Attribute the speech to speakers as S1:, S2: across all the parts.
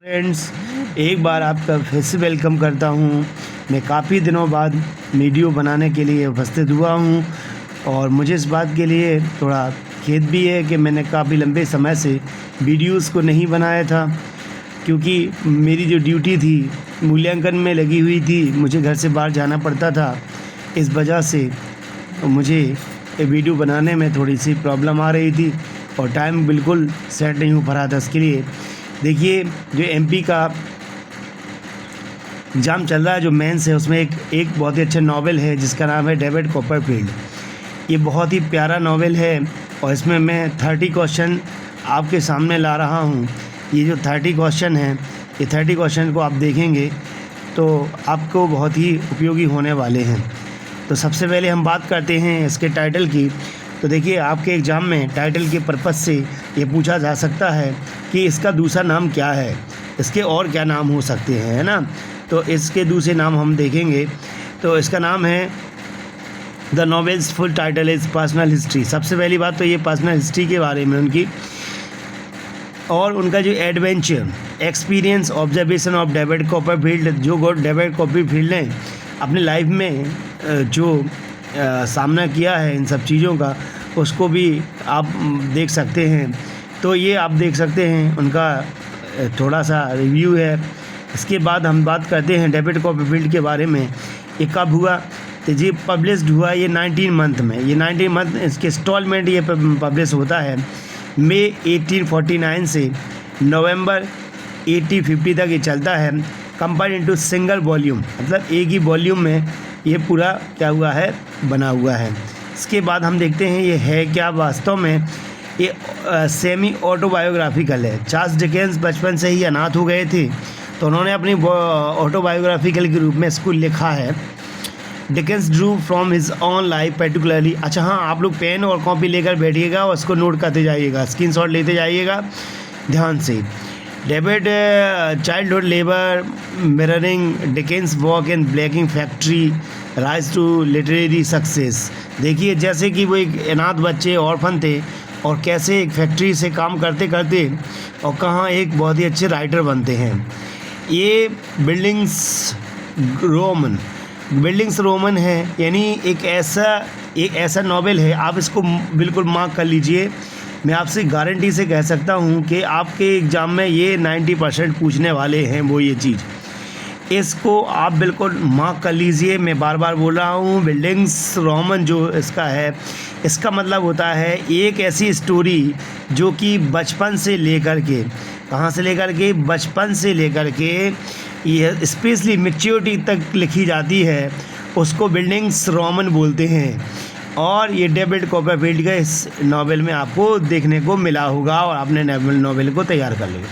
S1: Friends, एक बार आपका फिर से वेलकम करता हूँ। मैं काफ़ी दिनों बाद वीडियो बनाने के लिए उपस्थित हुआ हूँ और मुझे इस बात के लिए थोड़ा खेद भी है कि मैंने काफ़ी लंबे समय से वीडियोस को नहीं बनाया था, क्योंकि मेरी जो ड्यूटी थी मूल्यांकन में लगी हुई थी। मुझे घर से बाहर जाना पड़ता था, इस वजह से मुझे ये वीडियो बनाने में थोड़ी सी प्रॉब्लम आ रही थी और टाइम बिल्कुल सेट नहीं हो पा रहा था। इसके लिए देखिए, जो एमपी का एग्ज़ाम चल रहा है, जो मेंस है, उसमें एक बहुत ही अच्छा नावल है जिसका नाम है डेविड कॉपरफील्ड। ये बहुत ही प्यारा नावल है और इसमें मैं 30 क्वेश्चन आपके सामने ला रहा हूँ। ये जो 30 क्वेश्चन हैं, ये 30 क्वेश्चन को आप देखेंगे तो आपको बहुत ही उपयोगी होने वाले हैं। तो सबसे पहले हम बात करते हैं इसके टाइटल की। तो देखिए, आपके एग्ज़ाम में टाइटल के पर्पज़ से ये पूछा जा सकता है कि इसका दूसरा नाम क्या है, इसके और क्या नाम हो सकते हैं, है ना। तो इसके दूसरे नाम हम देखेंगे। तो इसका नाम है the novels full title is personal history. सबसे पहली बात तो ये पर्सनल हिस्ट्री के बारे में उनकी, और उनका जो adventure experience observation of David Copperfield, जो डेविड कॉपरफील्ड ने अपने लाइफ में जो सामना किया है इन सब चीज़ों का, उसको भी आप देख सकते हैं। तो ये आप देख सकते हैं, उनका थोड़ा सा रिव्यू है। इसके बाद हम बात करते हैं डेविड कॉपरफील्ड के बारे में। ये कब हुआ, तो ये पब्लिश्ड हुआ ये 19 मंथ में। ये 19 मंथ इसके इंस्टॉलमेंट ये पब्लिश होता है मई 1849 से नवंबर 1850 तक ये चलता है। कंपाइल्ड इनटू सिंगल वॉल्यूम, मतलब एक ही वॉल्यूम में ये पूरा क्या हुआ है, बना हुआ है। इसके बाद हम देखते हैं ये है क्या वास्तव में। ये सेमी ऑटोबायोग्राफिकल है। चार्ल्स डिकेंस बचपन से ही अनाथ हो गए थे, तो उन्होंने अपनी ऑटोबायोग्राफिकल के रूप में इसको लिखा है। Dickens Drew from his on life particularly. अच्छा हाँ, आप लोग पेन और कॉपी लेकर बैठिएगा और उसको नोट करते जाइएगा, स्क्रीनशॉट लेते जाइएगा ध्यान से। David childhood labour mirroring Dickens work in blacking factory rise to literary success. देखिए, जैसे कि वो एक अनाथ बच्चे ऑर्फन थे और कैसे एक फैक्ट्री से काम करते करते और कहाँ एक बहुत ही अच्छे राइटर बनते हैं। ये बिल्डिंग्स रोमन है, यानी एक ऐसा नॉवेल है। आप इसको बिल्कुल मार्क कर लीजिए। मैं आपसे गारंटी से कह सकता हूँ कि आपके एग्ज़ाम में ये 90% पूछने वाले हैं वो ये चीज़। इसको आप बिल्कुल मार्क कर लीजिए। मैं बार बार बोल रहा हूँ, बिल्डिंग्स रोमन जो इसका है, इसका मतलब होता है एक ऐसी स्टोरी जो कि बचपन से लेकर के, कहाँ से लेकर के, बचपन से लेकर के ये स्पेशली मैच्योरिटी तक लिखी जाती है, उसको बिल्डिंग्स रोमन बोलते हैं। और ये डेविड कॉपरफील्ड का इस नावल में आपको देखने को मिला होगा और आपने नावल को तैयार कर लिया।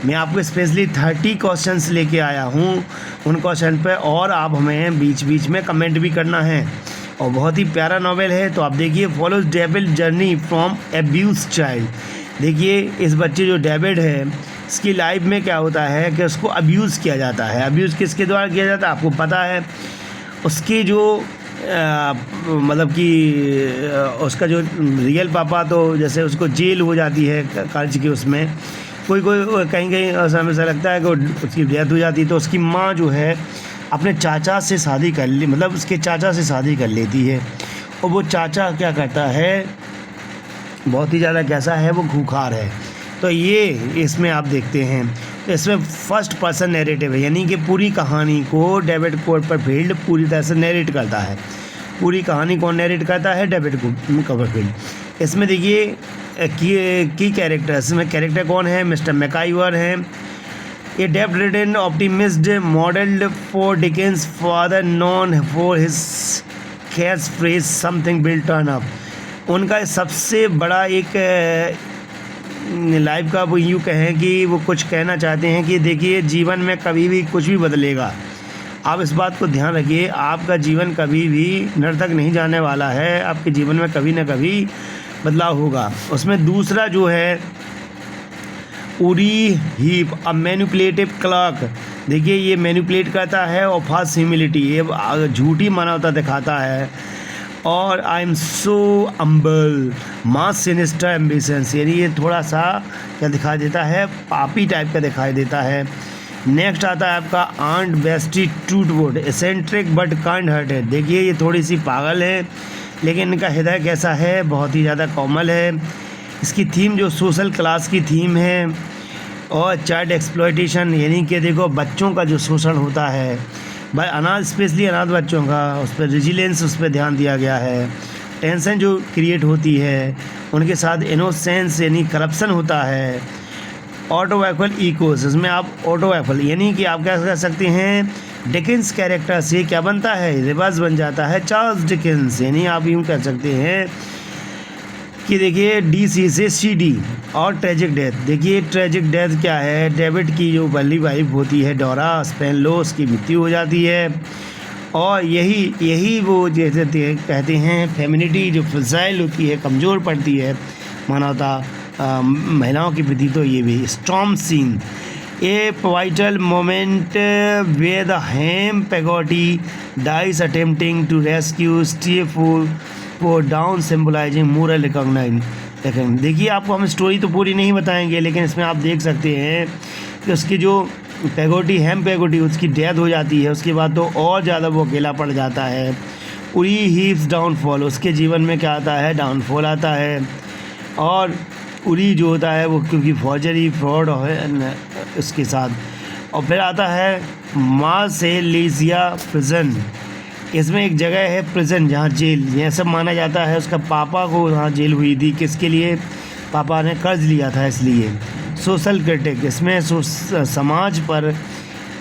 S1: मैं आपको स्पेशली 30 क्वेश्चंस लेके आया हूँ उन क्वेश्चन पे, और आप हमें बीच बीच में कमेंट भी करना है। और बहुत ही प्यारा नावल है। तो आप देखिए, follows David journey from abuse child. देखिए, इस बच्चे जो डेविड है, इसकी लाइफ में क्या होता है कि उसको अब्यूज़ किया जाता है। अब्यूज़ किसके द्वारा किया जाता है आपको पता है। उसके जो मतलब कि उसका जो रियल पापा, तो जैसे उसको जेल हो जाती है कर्ज के उसमें, कोई कहीं समय से लगता है कि उसकी डेथ हो जाती है। तो उसकी माँ जो है अपने चाचा से शादी कर ली, मतलब उसके चाचा से शादी कर लेती है। और वो चाचा क्या करता है, बहुत ही ज़्यादा कैसा है, वो खूंखार है। तो ये इसमें आप देखते हैं, तो इसमें फर्स्ट पर्सन नैरेटिव है, यानी कि पूरी कहानी को डेविड कॉपरफील्ड पूरी तरह से नैरेट करता है। पूरी कहानी कौन नैरेट करता है, डेविड कॉपरफील्ड। इसमें देखिए की कैरेक्टर्स में कैरेक्टर कौन है, मिस्टर मैकाइवर हैं। ये depth written optimist modelled for Dickens father known for his catch phrase something will turn up. उनका सबसे बड़ा एक लाइफ का वो यूँ कहें कि वो कुछ कहना चाहते हैं कि देखिए, जीवन में कभी भी कुछ भी बदलेगा। आप इस बात को ध्यान रखिए, आपका जीवन कभी भी नरक नहीं जाने वाला है। आपके जीवन में कभी ना कभी बदलाव होगा। उसमें दूसरा जो है उरी हीप अ मैनिपुलेटिव क्लर्क। देखिए, ये मैनिपुलेट करता है और फास्ट ह्यूमिलिटी, ये झूठी मानवता दिखाता है। और आई एम सो अम्बल मास सिनिस्टर एम्बिशंस, यानी ये थोड़ा सा क्या दिखाई देता है, पापी टाइप का दिखाई देता है। नेक्स्ट आता है आपका aunt bestie Tootwood eccentric but kind hearted. देखिए ये थोड़ी सी पागल है लेकिन इनका हृदय कैसा है, बहुत ही ज़्यादा कोमल है। इसकी थीम जो सोशल क्लास की थीम है और चाइल्ड एक्सप्लॉयटेशन, यानी कि देखो बच्चों का जो शोषण होता है भाई, अनाथ स्पेशली अनाथ बच्चों का, उस पर रेजिलेंस उस पर ध्यान दिया गया है। टेंशन जो क्रिएट होती है उनके साथ इनोसेंस यानी करप्शन होता है। ऑटोबायोग्राफिकल इकोस, इसमें आप ऑटोबायोग्राफिकल यानी कि आप क्या कह सकते हैं डिकेंस कैरेक्टर से क्या बनता है, रिवर्स बन जाता है चार्ल्स डिकेंस, यानी आप यूँ कह सकते हैं कि देखिए DC से CD। और ट्रेजिक डेथ, देखिए ट्रेजिक डेथ क्या है, डेविड की जो पहली वाइफ होती है डोरा स्पेनलो, उसकी मृत्यु हो जाती है। और यही वो जैसे कहते हैं फेमिनिटी जो फ्रजाइल होती है, कमज़ोर पड़ती है मानवता महिलाओं के प्रति, तो ये भी storm scene a vital moment where the Ham Peggotty dies attempting to rescue Steerforth for down symbolising moral recognise. देखिए आपको हम स्टोरी तो पूरी नहीं बताएंगे लेकिन इसमें आप देख सकते हैं कि उसकी जो पेगोटी हेम पेगोटी उसकी डेथ हो जाती है, उसके बाद तो और ज़्यादा वो अकेला पड़ जाता है। उरी हीप्स डाउनफॉल, उसके जीवन में क्या आता है, डाउनफॉल आता है। और उरी जो होता है वो क्योंकि फॉर्जरी फ्रॉड है उसके साथ। और फिर आता है मार्सेलिसिया प्रिजन, इसमें एक जगह है प्रिजन जहाँ जेल, यह सब माना जाता है उसका पापा को वहाँ जेल हुई थी, किसके लिए, पापा ने कर्ज लिया था इसलिए। सोशल क्रिटिक, इसमें समाज पर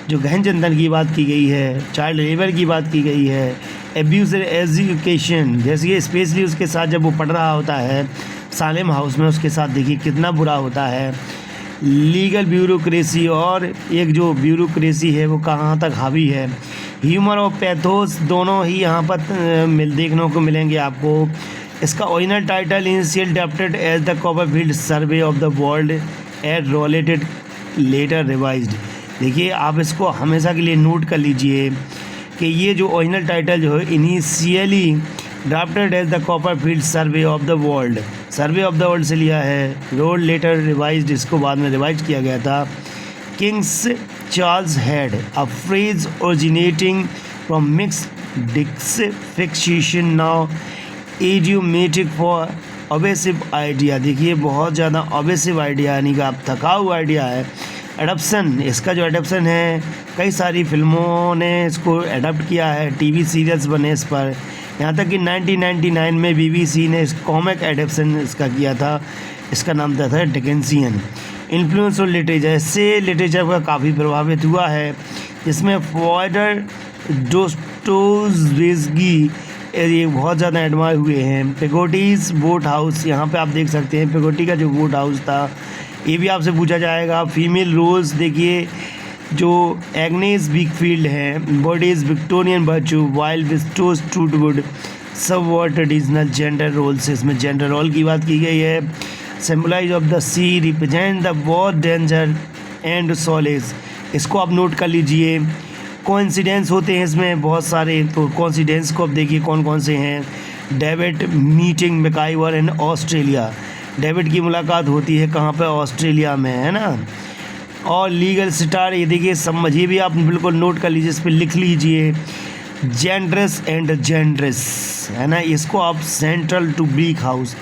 S1: जो गहन चिंतन की बात की गई है, चाइल्ड लेबर की बात की गई है, एब्यूज एजुकेशन, जैसे कि स्पेशली उसके साथ जब वो पढ़ रहा होता है सालेम हाउस में, उसके साथ देखिए कितना बुरा होता है। लीगल ब्यूरोक्रेसी, और एक जो ब्यूरोक्रेसी है वो कहाँ तक हावी है। ह्यूमर और पैथोस दोनों ही यहाँ पर देखने को मिलेंगे आपको। इसका original title initial drafted as the Copperfield survey of the world at rolled letter revised. देखिए आप इसको हमेशा के लिए नोट कर लीजिए कि ये जो ओरिजिनल टाइटल जो है initially drafted as the Copperfield survey of the world, survey of the world से लिया है, रोड लेटर रिवाइज्ड, इसको बाद में रिवाइज किया गया था। Kings Charles had a phrase originating from mixed Dix fixation now idiomatic for obsessive idea. देखिए बहुत ज़्यादा ऑब्सेसिव आइडिया यानी कि आप थका हुआ आइडिया है। एडप्शन, इसका जो एडप्शन है कई सारी फिल्मों ने इसको एडप्ट किया है, टीवी सीरियल्स बने इस पर, यहाँ तक कि 1999 में BBC ने इस कॉमिक एडप्शन इसका किया था, इसका नाम था डिकेंसियन। इन्फ्लुएंस और लिटरेचर, इससे लिटरेचर का काफ़ी प्रभावित हुआ है, जिसमें फॉयडर डोस्टोयेव्स्की ये बहुत ज़्यादा एडमायर हुए हैं। पेगोटीज बोट हाउस, यहाँ पे आप देख सकते हैं पेगोटी का जो बोट हाउस था, ये भी आपसे पूछा जाएगा। फीमेल रोल्स, देखिए जो एग्नेस विकफील्ड है, बॉडीज विक्टोरियन बर्चू वाइल विस्टोस Trotwood subvert traditional gender roles, इसमें जेंडर रोल की बात की गई है। Symbolize of the sea represent the both danger and solace, इसको आप नोट कर लीजिए। कोइंसिडेंस होते हैं इसमें बहुत सारे, तो कोइंसिडेंस को आप देखिए कौन कौन से हैं। David meeting Micawber in Australia, David की मुलाकात होती है कहाँ पे, ऑस्ट्रेलिया में, है ना। और लीगल स्टार, ये देखिए समझिए भी आप बिल्कुल नोट कर लीजिए, इस पर लिख लीजिए जेंड्रेस एंड जेंड्रेस, है ना, इसको आप सेंट्रल टू ब्लीक हाउस।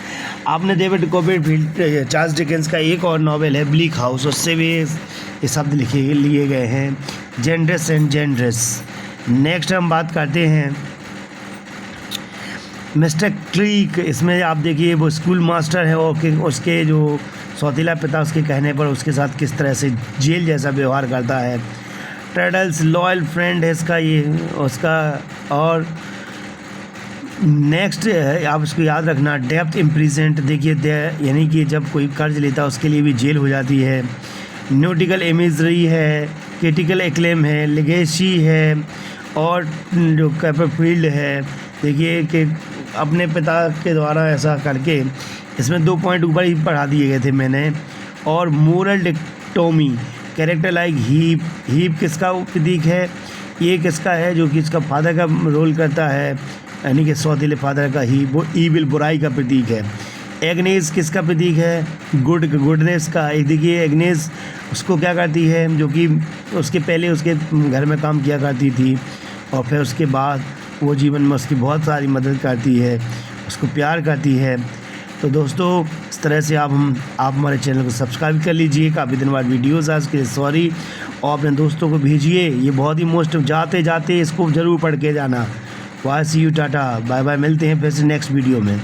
S1: आपने डेविड कॉपरफील्ड चार्ल्स डिकेंस का एक और नॉवेल है ब्लीक हाउस, उससे भी ये शब्द लिखे लिए गए हैं, जेंड्रेस एंड जेंड्रेस। नेक्स्ट हम बात करते हैं मिस्टर क्रीक, इसमें आप देखिए वो स्कूल मास्टर है और उसके जो सौतीला पिता उसके कहने पर उसके साथ किस तरह से जेल जैसा व्यवहार करता है। ट्रेडल्स लॉयल फ्रेंड है इसका ये उसका। और नेक्स्ट है, आप इसको याद रखना, डेप्थ इम्प्रिजेंट, देखिए यानी कि जब कोई कर्ज लेता है उसके लिए भी जेल हो जाती है। न्यूटिकल इमेजरी है, क्रिटिकल एक्लेम है, लेगेसी है, और जो कॉपरफील्ड है, देखिए कि अपने पिता के द्वारा ऐसा करके, इसमें 2 पॉइंट ऊपर ही पढ़ा दिए गए थे मैंने। और moral dichotomy, character like Heep, Heep किसका प्रतीक है, ये किसका है, जो कि इसका फादर का रोल करता है। यानी कि सौतेले फादर का ही, वो ईविल बुराई का प्रतीक है। एग्नेस किसका प्रतीक है? गुडनेस का। एक देखिए एग्नेस उसको क्या करती है, जो कि उसके पहले उसके घर में काम किया करती थी और फिर उसके बाद वो जीवन में उसकी बहुत सारी मदद करती है, उसको प्यार करती है। तो दोस्तों इस तरह से आप हमारे चैनल को सब्सक्राइब कर लीजिए। काफ़ी दिन बाद वीडियोज़ आज के सॉरी, और अपने दोस्तों को भेजिए। ये बहुत ही मोस्ट, जाते जाते इसको ज़रूर पढ़ के जाना। वाई सी यू, टाटा बाय बाय, मिलते हैं फिर से नेक्स्ट वीडियो में।